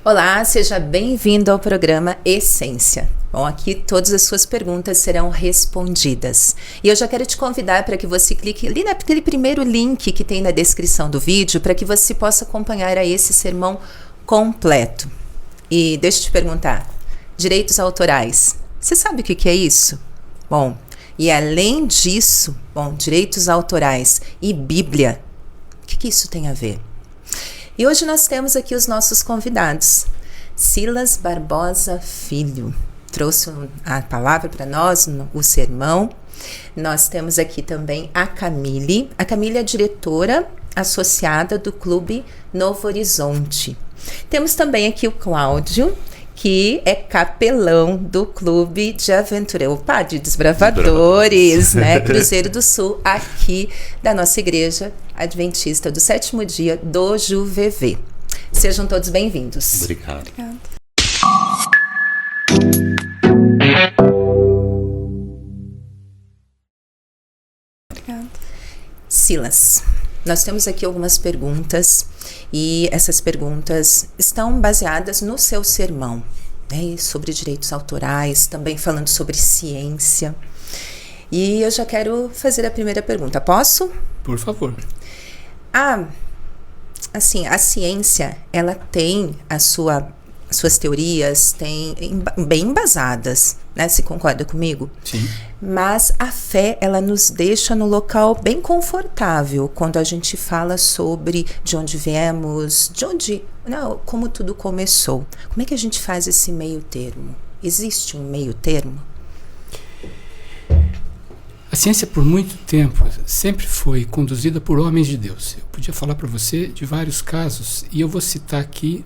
Olá, seja bem-vindo ao programa Essência. Bom, aqui todas as suas perguntas serão respondidas. E eu já quero te convidar para que você clique ali naquele primeiro link que tem na descrição do vídeo para que você possa acompanhar a esse sermão completo. E deixa eu te perguntar, direitos autorais, você sabe o que é isso? Bom, e além disso, direitos autorais e Bíblia, o que isso tem a ver? E hoje nós temos aqui os nossos convidados. Silas Barbosa Filho trouxe a palavra para nós, o sermão. Nós temos aqui também a Camille. A Camille é diretora associada do Clube Novo Horizonte. Temos também aqui o Cláudio, que é capelão do Clube de Aventura, de Desbravadores, né? Cruzeiro do Sul, aqui da nossa igreja adventista do 7º dia do JuVV. Sejam todos bem-vindos. Obrigado. Obrigada. Silas, nós temos aqui algumas perguntas e essas perguntas estão baseadas no seu sermão, né, sobre direitos autorais, também falando sobre ciência. E eu já quero fazer a primeira pergunta. Posso? Por favor. Assim, a ciência, ela tem suas teorias, bem embasadas, né? Você concorda comigo? Sim. Mas a fé, ela nos deixa no local bem confortável quando a gente fala sobre de onde viemos, como tudo começou. Como é que a gente faz esse meio termo? Existe um meio termo? A ciência, por muito tempo, sempre foi conduzida por homens de Deus. Eu podia falar para você de vários casos, e eu vou citar aqui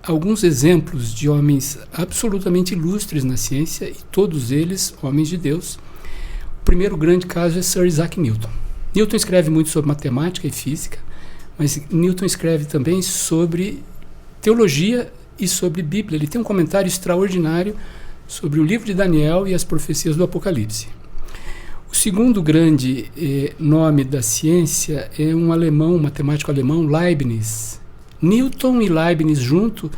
alguns exemplos de homens absolutamente ilustres na ciência, e todos eles homens de Deus. O primeiro grande caso é Sir Isaac Newton. Newton escreve muito sobre matemática e física, mas Newton escreve também sobre teologia e sobre Bíblia. Ele tem um comentário extraordinário sobre o livro de Daniel e as profecias do Apocalipse. O segundo grande nome da ciência é um matemático alemão, Leibniz. Newton e Leibniz junto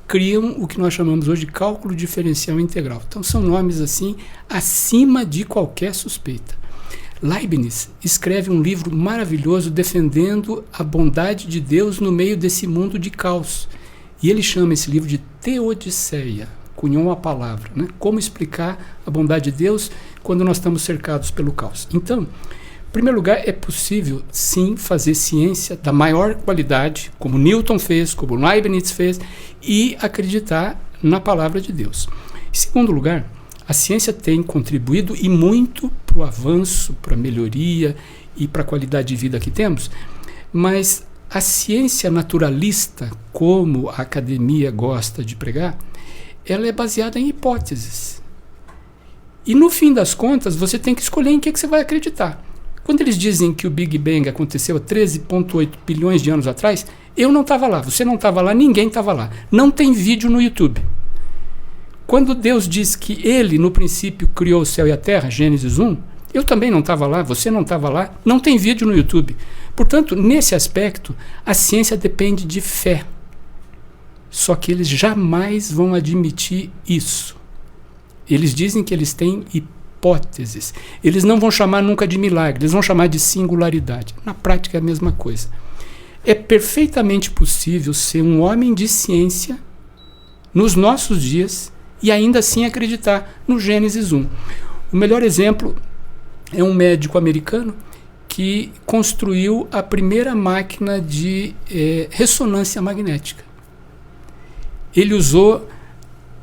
criam o que nós chamamos hoje de cálculo diferencial integral. Então são nomes assim acima de qualquer suspeita. Leibniz escreve um livro maravilhoso defendendo a bondade de Deus no meio desse mundo de caos. E ele chama esse livro de Teodiceia, cunhou a palavra, né? Como explicar a bondade de Deus quando nós estamos cercados pelo caos. Então, em primeiro lugar, é possível, sim, fazer ciência da maior qualidade, como Newton fez, como Leibniz fez, e acreditar na palavra de Deus. Em segundo lugar, a ciência tem contribuído e muito para o avanço, para a melhoria e para a qualidade de vida que temos, mas a ciência naturalista, como a academia gosta de pregar, ela é baseada em hipóteses. E no fim das contas, você tem que escolher em que você vai acreditar. Quando eles dizem que o Big Bang aconteceu há 13,8 bilhões de anos atrás, eu não estava lá, você não estava lá, ninguém estava lá. Não tem vídeo no YouTube. Quando Deus diz que Ele, no princípio, criou o céu e a terra, Gênesis 1, eu também não estava lá, você não estava lá, não tem vídeo no YouTube. Portanto, nesse aspecto, a ciência depende de fé. Só que eles jamais vão admitir isso. Eles dizem que eles têm hipóteses. Eles não vão chamar nunca de milagre, eles vão chamar de singularidade. Na prática é a mesma coisa. É perfeitamente possível ser um homem de ciência nos nossos dias e ainda assim acreditar no Gênesis 1. O melhor exemplo é um médico americano que construiu a primeira máquina de ressonância magnética. Ele usou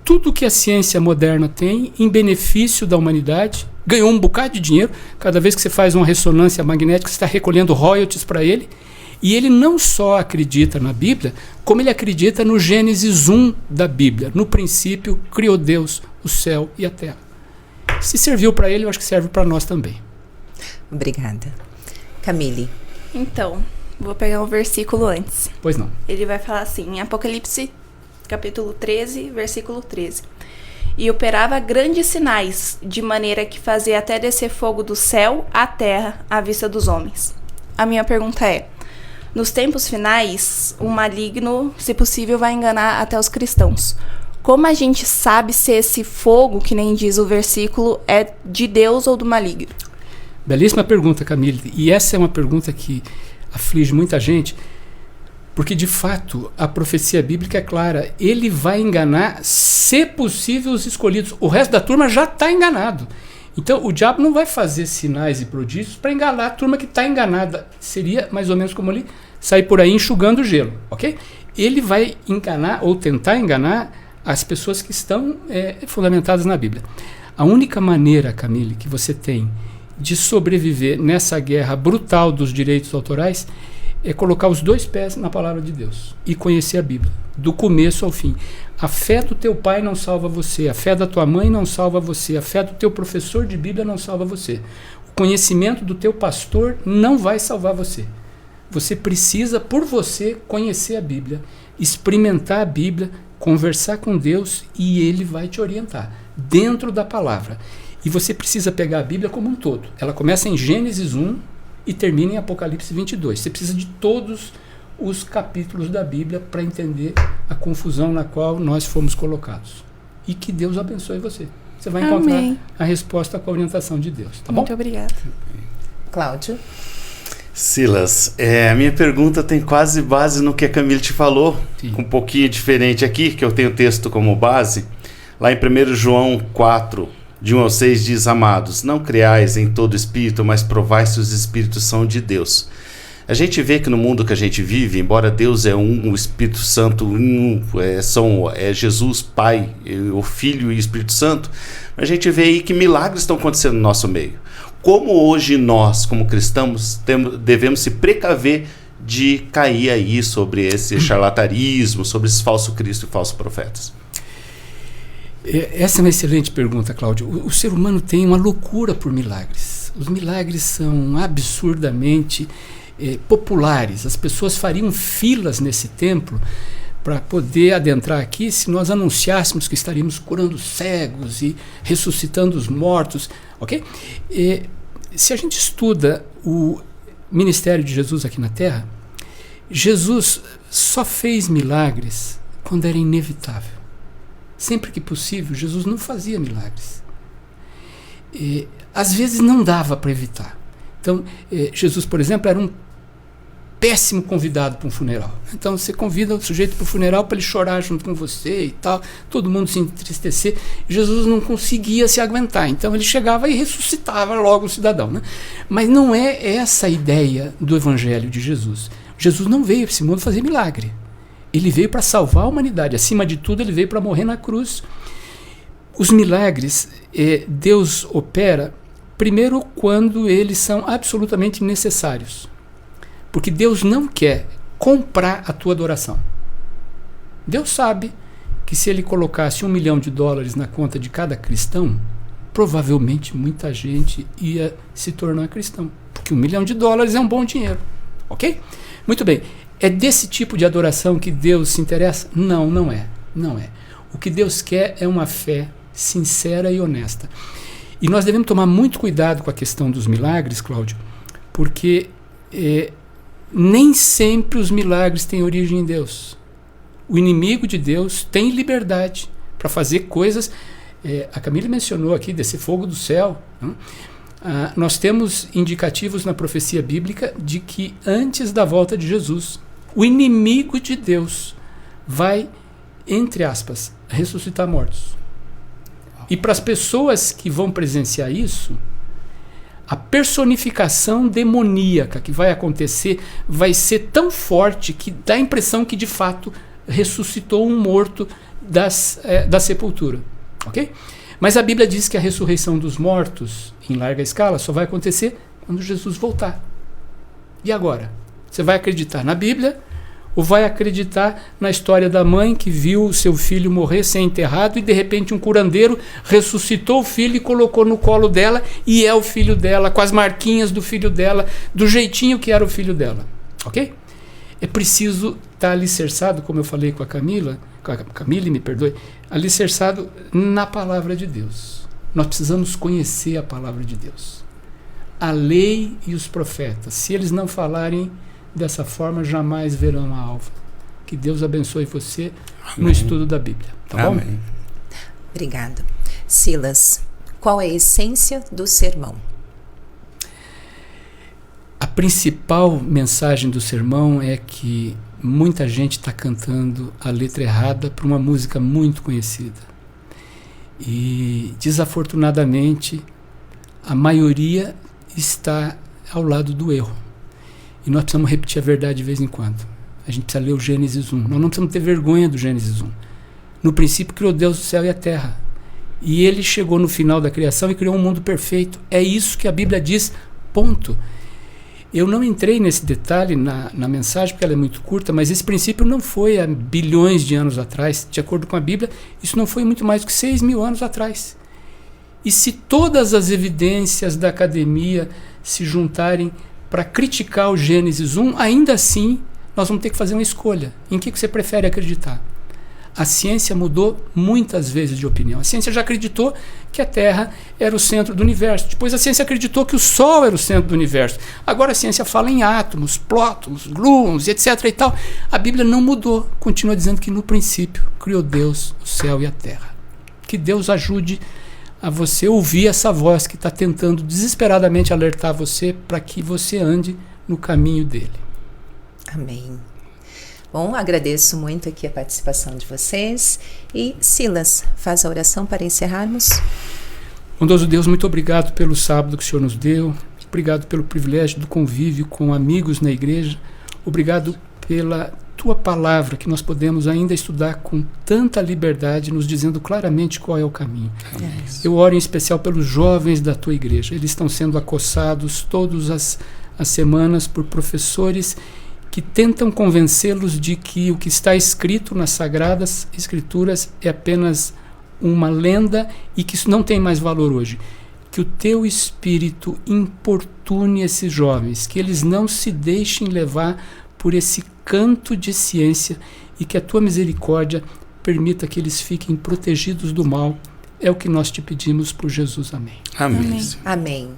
tudo que a ciência moderna tem em benefício da humanidade, ganhou um bocado de dinheiro. Cada vez que você faz uma ressonância magnética, você está recolhendo royalties para ele. E ele não só acredita na Bíblia, como ele acredita no Gênesis 1 da Bíblia. No princípio, criou Deus o céu e a terra. Se serviu para ele, eu acho que serve para nós também. Obrigada. Camille. Então, vou pegar um versículo antes. Pois não. Ele vai falar assim, em Apocalipse, capítulo 13, versículo 13. E operava grandes sinais, de maneira que fazia até descer fogo do céu à terra, à vista dos homens. A minha pergunta é, nos tempos finais, o maligno, se possível, vai enganar até os cristãos. Como a gente sabe se esse fogo, que nem diz o versículo, é de Deus ou do maligno? Belíssima pergunta, Camille. E essa é uma pergunta que aflige muita gente, porque, de fato, a profecia bíblica é clara. Ele vai enganar, se possível, os escolhidos. O resto da turma já está enganado. Então, o diabo não vai fazer sinais e prodígios para enganar a turma que está enganada. Seria mais ou menos como ele sair por aí enxugando o gelo, ok? Ele vai enganar ou tentar enganar as pessoas que estão fundamentadas na Bíblia. A única maneira, Camille, que você tem de sobreviver nessa guerra brutal dos direitos autorais é colocar os 2 pés na palavra de Deus e conhecer a Bíblia, do começo ao fim. A fé do teu pai não salva você, a fé da tua mãe não salva você, a fé do teu professor de Bíblia não salva você. O conhecimento do teu pastor não vai salvar você. Você precisa, por você, conhecer a Bíblia, experimentar a Bíblia, conversar com Deus e Ele vai te orientar dentro da palavra. E você precisa pegar a Bíblia como um todo. Ela começa em Gênesis 1 e termina em Apocalipse 22. Você precisa de todos os capítulos da Bíblia para entender a confusão na qual nós fomos colocados. E que Deus abençoe você. Você vai encontrar a resposta com a orientação de Deus. Tá bom? Muito obrigada. Cláudio? Silas, a minha pergunta tem quase base no que a Camille te falou. Sim. Um pouquinho diferente aqui, que eu tenho o texto como base. Lá em 1 João 4, de 1 ao 6, diz: Amados, não creais em todo espírito, mas provai se os espíritos são de Deus. A gente vê que no mundo que a gente vive, embora Deus é um, o Espírito Santo é Jesus, Pai, o Filho e o Espírito Santo, a gente vê aí que milagres estão acontecendo no nosso meio. Como hoje nós, como cristãos, devemos se precaver de cair aí sobre esse charlatanismo, sobre esse falso Cristo e falsos profetas? Essa é uma excelente pergunta, Cláudio. O ser humano tem uma loucura por milagres. Os milagres são absurdamente populares. As pessoas fariam filas nesse templo para poder adentrar aqui se nós anunciássemos que estaríamos curando cegos e ressuscitando os mortos, ok? Se a gente estuda o ministério de Jesus aqui na Terra, Jesus só fez milagres quando era inevitável. Sempre que possível, Jesus não fazia milagres. Às vezes não dava para evitar. Então, Jesus, por exemplo, era um péssimo convidado para um funeral. Então, você convida o sujeito para o funeral para ele chorar junto com você e tal, todo mundo se entristecer. Jesus não conseguia se aguentar. Então, ele chegava e ressuscitava logo o cidadão, né? Mas não é essa a ideia do Evangelho de Jesus. Jesus não veio para esse mundo fazer milagre. Ele veio para salvar a humanidade. Acima de tudo, ele veio para morrer na cruz. Os milagres, Deus opera, primeiro, quando eles são absolutamente necessários. Porque Deus não quer comprar a tua adoração. Deus sabe que se ele colocasse $1 milhão na conta de cada cristão, provavelmente muita gente ia se tornar cristão. Porque $1 milhão é um bom dinheiro. Ok? Muito bem. É desse tipo de adoração que Deus se interessa? Não, não é. Não é. O que Deus quer é uma fé sincera e honesta. E nós devemos tomar muito cuidado com a questão dos milagres, Cláudio, porque nem sempre os milagres têm origem em Deus. O inimigo de Deus tem liberdade para fazer coisas. A Camila mencionou aqui desse fogo do céu. Nós temos indicativos na profecia bíblica de que antes da volta de Jesus, o inimigo de Deus vai, entre aspas, ressuscitar mortos. E para as pessoas que vão presenciar isso, a personificação demoníaca que vai acontecer vai ser tão forte que dá a impressão que de fato ressuscitou um morto da sepultura. Ok? Mas a Bíblia diz que a ressurreição dos mortos, em larga escala, só vai acontecer quando Jesus voltar. E agora? Você vai acreditar na Bíblia ou vai acreditar na história da mãe que viu o seu filho morrer sem enterrado e de repente um curandeiro ressuscitou o filho e colocou no colo dela e é o filho dela, com as marquinhas do filho dela, do jeitinho que era o filho dela. Ok? É preciso estar alicerçado, como eu falei com a Camille, me perdoe, alicerçado na palavra de Deus. Nós precisamos conhecer a palavra de Deus. A lei e os profetas, se eles não falarem, dessa forma jamais verão a alva. Que Deus abençoe você no estudo da Bíblia. Tá bom? Amém. Obrigada. Silas, qual é a essência do sermão? A principal mensagem do sermão é que muita gente está cantando a letra errada para uma música muito conhecida. E, desafortunadamente, a maioria está ao lado do erro. E nós precisamos repetir a verdade de vez em quando. A gente precisa ler o Gênesis 1. Nós não precisamos ter vergonha do Gênesis 1. No princípio criou Deus o céu e a terra. E ele chegou no final da criação e criou um mundo perfeito. É isso que a Bíblia diz, ponto. Eu não entrei nesse detalhe na mensagem, porque ela é muito curta, mas esse princípio não foi há bilhões de anos atrás. De acordo com a Bíblia, isso não foi muito mais do que 6.000 anos atrás. E se todas as evidências da academia se juntarem para criticar o Gênesis 1, ainda assim, nós vamos ter que fazer uma escolha. Em que você prefere acreditar? A ciência mudou muitas vezes de opinião. A ciência já acreditou que a Terra era o centro do universo. Depois a ciência acreditou que o Sol era o centro do universo. Agora a ciência fala em átomos, prótons, gluons, etc. e tal. A Bíblia não mudou. Continua dizendo que no princípio criou Deus o céu e a terra. Que Deus ajude a você ouvir essa voz que está tentando desesperadamente alertar você para que você ande no caminho dele. Amém. Bom, agradeço muito aqui a participação de vocês. E Silas, faz a oração para encerrarmos. Bondoso Deus, muito obrigado pelo sábado que o Senhor nos deu. Obrigado pelo privilégio do convívio com amigos na igreja. Obrigado pela tua palavra que nós podemos ainda estudar com tanta liberdade, nos dizendo claramente qual é o caminho. Amém. Eu oro em especial pelos jovens da tua igreja. Eles estão sendo acossados todas as semanas por professores que tentam convencê-los de que o que está escrito nas Sagradas Escrituras é apenas uma lenda e que isso não tem mais valor hoje. Que o teu Espírito importune esses jovens, que eles não se deixem levar por esse canto de ciência e que a tua misericórdia permita que eles fiquem protegidos do mal. É o que nós te pedimos por Jesus. Amém. Amém. Amém. Amém.